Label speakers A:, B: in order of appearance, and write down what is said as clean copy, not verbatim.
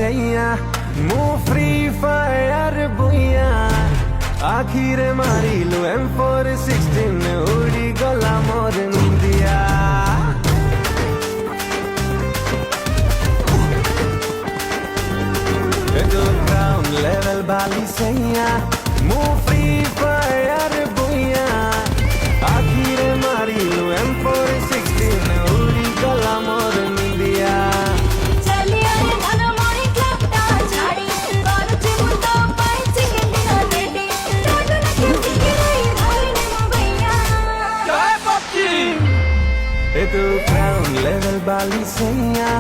A: सैया मु free fire बुइया आखिरे मारिलु M416 उड़ी गला मोर निंदिया तो ग्राउंड लेवल बाली सैया मु फ्री फायर बुइया आखिरे मारिलु M416 उड़ी गला मोर निंदिया तो ग्राउंड लेवल बाली सैया